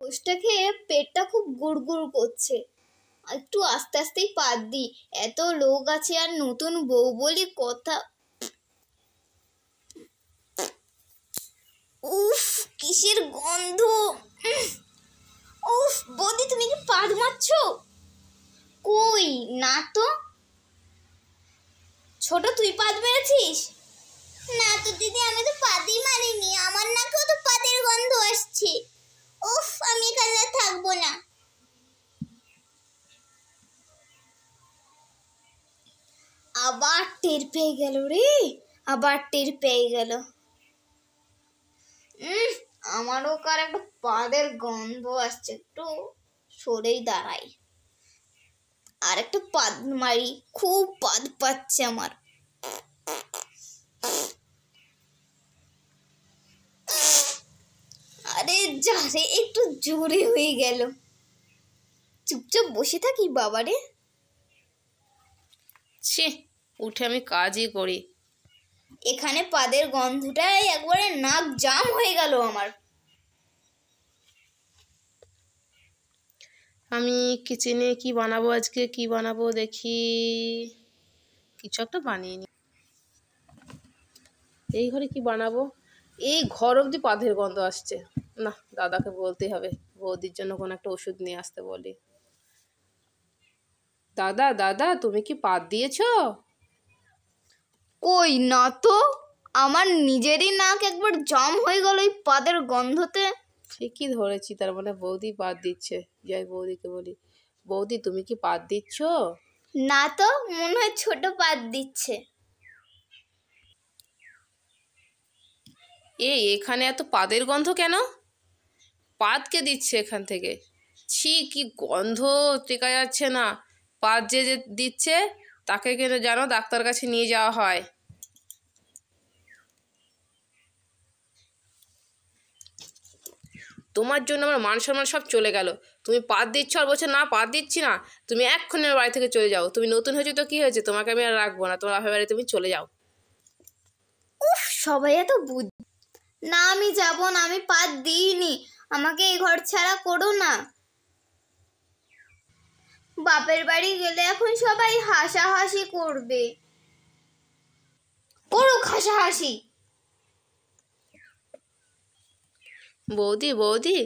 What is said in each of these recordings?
পোস্টটা খেয়ে পেটটা খুব গুড়গুড় করছে। একটু আস্তে আস্তেই পাত দিই, এত লোক আছে আর নতুন বউ বলি কথা। উফ, কিসের গন্ধ! উফ বৌদি, তুমি কি পাদ মারছো? কই না তো। ছোট, তুই পাদ মেরেছিস? না তো দিদি, আমি তো পাদই মারিনি, আমার নাকেও তো পাদের গন্ধ আসছে। উফ, আমি এখানে থাকবো না। আবার টের পেয়ে গেল রে, আবার টের পেয়ে গেল। আমারও কার একটা পাদের গন্ধ আসছে, একটু সরেই দাঁড়াই আর একটা পাদ মারি, খুব পাদ পাচ্ছে আমার। আরে যা রে, একটু জোরে হয়ে গেল। চুপচাপ বসে থাকি বাবারে। ছি, উঠে আমি কাজই করি। এখানে পাদের গন্ধটাই একবারে নাক জাম হয়ে গেল আমার। আমি কিচেনে কি বানাবো আজকে, কি বানাবো দেখি, কিছু একটা বানিয়ে নি। এই ঘরে কি বানাবো? এই ঘর অবধি পাদের গন্ধ আসছে। না, দাদাকে বলতে হবে, বৌদির জন্য কোনো একটা ওষুধ নিয়ে আসতে বলি। দাদা দাদা, তুমি কি পাদ দিয়েছো? কই না তো, আমার নিজেরই নাক একবার জাম হয়ে গেল এই পাদের গন্ধতে। ঠিকই ধরেছি, তার মানে বৌদি পাদ দিচ্ছে। যাই বৌদিকে বলি, বৌদি তুমি কি পাদ দিচ্ছ? না তো, মনে হয় ছোট পাদ দিচ্ছে। এখানে এত পাদের গন্ধ কেন? পাদ কে দিচ্ছে এখান থেকে? ছি, কি গন্ধ, টেকা যাচ্ছে না। পাদ যে দিচ্ছে তাকে কেন জানো ডাক্তার কাছে নিয়ে যাওয়া হয়। তোমার জন্য আমার মান সম্মান সব চলে গেল। তুমি পাদ দিচ্ছ আর বলছো না পাদ দিচ্ছি না। তুমি এক্ষুনি আমার বাড়ি থেকে চলে যাও। তুমি নতুন হয়েছো তো কি হয়েছে, তোমাকে আমি আর রাখবো না। তোমার বাপের বাড়ি তুমি চলে যাও। উফ, সবাই এত না, আমি যাব না, আমি পাদ দিইনি, আমাকে এই ঘর ছাড়া করো না। বাপের বাড়ি গেলে এখন সবাই হাসাহাসি করবে। করুক হাসাহাসি। বৌদি বৌদি,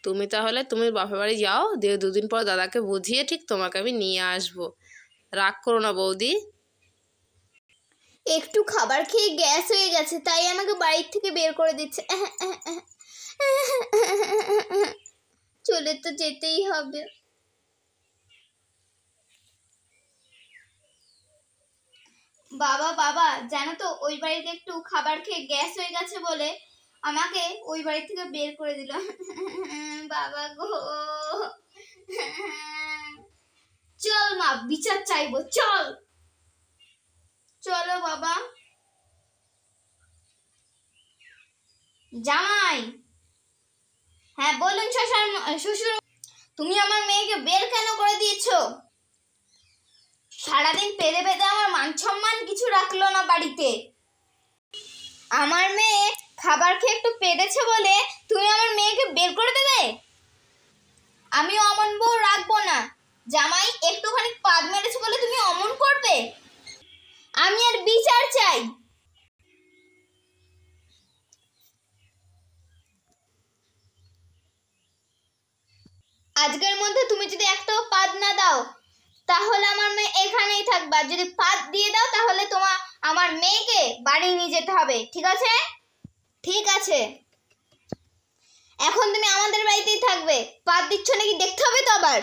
তুমি তাহলে তুমি বাপের বাড়ি যাও, দিয়ে দুদিন পর দাদাকে বুঝিয়ে ঠিক তোমাকে আমি নিয়ে আসবো। রাগ করো না বৌদি। একটু খাবার খেয়ে গ্যাস হয়ে গেছে, তাই আমাকে বাড়ির থেকে বের করে দিচ্ছে। চলে তো যেতেই হবে। বাবা বাবা, জানো তো ওই বাড়িতে একটু খাবার খেয়ে গ্যাস হয়ে গেছে বলে আমাকে ওই বাড়ি থেকে বের করে দিল। বাবা গো, চল মা, বিচার চাইবো, চল। চলো বাবা। জামাই, হ্যাঁ বলুন শ্বশুর, তুমি আমার মেয়েকে বের কেন করে দিয়েছো? সারাদিন পেদে পেদে আমার মান সম্মান কিছু রাখলো না বাড়িতে। আমার মেয়ে খাবার খেয়ে একটু পেদেছে বলে তুমি আমার মেয়েকে বের করে দেবে? আমি অমন বউ রাখবো না। জামাই একটুখানি পাদ মেরেছে বলে তুমি অমন করবে? আমি আর বিচার চাই। আজকের মধ্যে তুমি যদি একটাও পাদ না দাও তাহলে আমার মেয়ে এখানেই থাকবে, আর যদি পাদ দিয়ে দাও তাহলে আমার মেয়েকে বাড়ি নিয়ে যেতে হবে, ঠিক আছে? ঠিক আছে, এখন তুমি আমাদের বাড়িতেই থাকবে। পাদ দিচ্ছ নাকি দেখতে হবে তো আবার।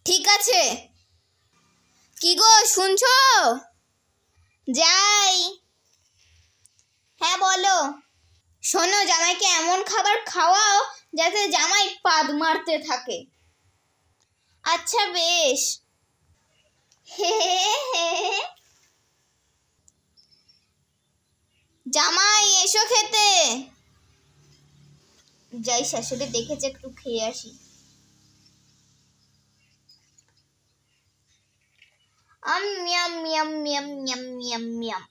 ঠিক আছে। কি গো, শুনছো? যাই। হ্যাঁ বলো। শোনো, জামাইকে এমন খাবার খাওয়াও যাতে জামাই পাদ মারতে থাকে। আচ্ছা বেশ। হে হে। জামাই এসো খেতে। যাই, শাশুড়ি দেখেছে, একটু খেয়ে আসি। মিয়াম মিয়াম মিয়াম মিয়াম মিয়াম মিয়াম।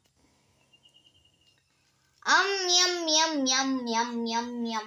মিয়াম মিয়াম মিয়াম মিয়াম মিয়াম মিয়াম।